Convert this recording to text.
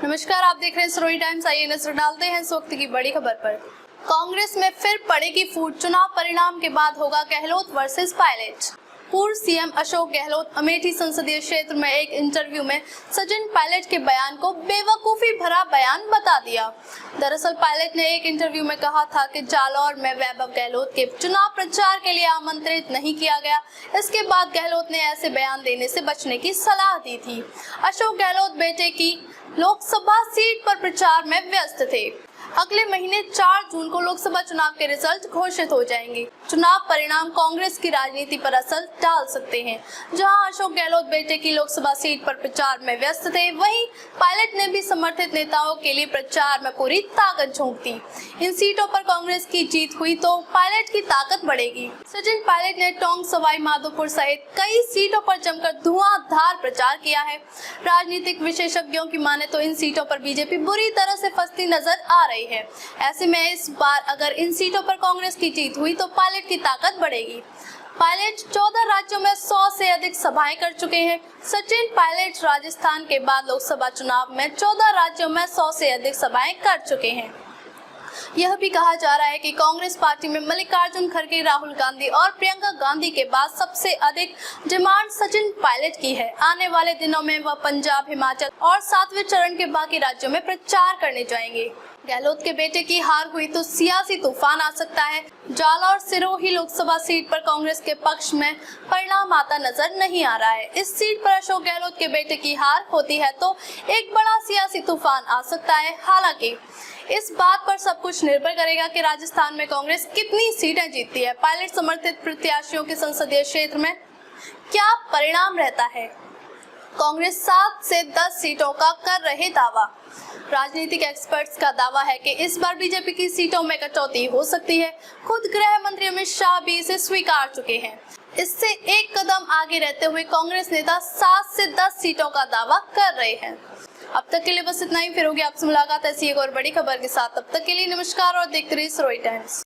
नमस्कार, आप देख रहे हैं सरोई टाइम्स। आइए नजर डालते हैं इस वक्त की बड़ी खबर पर। कांग्रेस में फिर पड़ेगी फूट, चुनाव परिणाम के बाद होगा गहलोत वर्सेस पायलट। पूर्व सीएम अशोक गहलोत अमेठी संसदीय क्षेत्र में एक इंटरव्यू में सचिन पायलट के बयान को बेवकूफी भरा बयान बता दिया। दरअसल पायलट ने एक इंटरव्यू में कहा था कि जालौर में वैभव गहलोत के चुनाव प्रचार के लिए आमंत्रित नहीं किया गया। इसके बाद गहलोत ने ऐसे बयान देने से बचने की सलाह दी थी। अशोक गहलोत बेटे की लोकसभा सीट पर प्रचार में व्यस्त थे। अगले महीने 4 जून को लोकसभा चुनाव के रिजल्ट घोषित हो जाएंगे। चुनाव परिणाम कांग्रेस की राजनीति पर असर डाल सकते हैं। जहां अशोक गहलोत बेटे की लोकसभा सीट पर प्रचार में व्यस्त थे, वहीं पायलट ने भी समर्थित नेताओं के लिए प्रचार में पूरी ताकत झोंक दी। इन सीटों पर कांग्रेस की जीत हुई तो पायलट की ताकत बढ़ेगी। सचिन पायलट ने टोंक, सवाई माधोपुर सहित कई सीटों पर जमकर धुआंधार प्रचार किया है। राजनीतिक विशेषज्ञों की माने तो इन सीटों पर बीजेपी बुरी तरह से फंसती नजर आ रही है। ऐसे में इस बार अगर इन सीटों पर कांग्रेस की जीत हुई तो पायलट की ताकत बढ़ेगी। पायलट 14 राज्यों में 100 से अधिक सभाएं कर चुके हैं। सचिन पायलट राजस्थान के बाद लोकसभा चुनाव में 14 राज्यों में 100 से अधिक सभाएं कर चुके हैं। यह भी कहा जा रहा है कि कांग्रेस पार्टी में मल्लिकार्जुन खड़गे, राहुल गांधी और प्रियंका गांधी के बाद सबसे अधिक डिमांड सचिन पायलट की है। आने वाले दिनों में वह पंजाब, हिमाचल और 7वें चरण के बाकी राज्यों में प्रचार करने जाएंगे। गहलोत के बेटे की हार हुई तो सियासी तूफान आ सकता है। जालौर सिरोही लोकसभा सीट पर कांग्रेस के पक्ष में परिणाम आता नजर नहीं आ रहा है। इस सीट पर अशोक गहलोत के बेटे की हार होती है तो एक बड़ा सियासी तूफान आ सकता है। हालांकि इस बात पर सब कुछ निर्भर करेगा कि राजस्थान में कांग्रेस कितनी सीटें जीतती है। पायलट समर्थित प्रत्याशियों के संसदीय क्षेत्र में क्या परिणाम रहता है। कांग्रेस 7 से 10 सीटों का कर रहे दावा। राजनीतिक एक्सपर्ट्स का दावा है कि इस बार बीजेपी की सीटों में कटौती हो सकती है। खुद गृह मंत्री अमित शाह भी इसे स्वीकार चुके हैं। इससे एक कदम आगे रहते हुए कांग्रेस नेता 7 से 10 सीटों का दावा कर रहे हैं। अब तक के लिए बस इतना ही। फिर होगी आपसे मुलाकात ऐसी एक और बड़ी खबर के साथ। तब तक के लिए नमस्कार और देखते रहिए सरोई टाइम्स।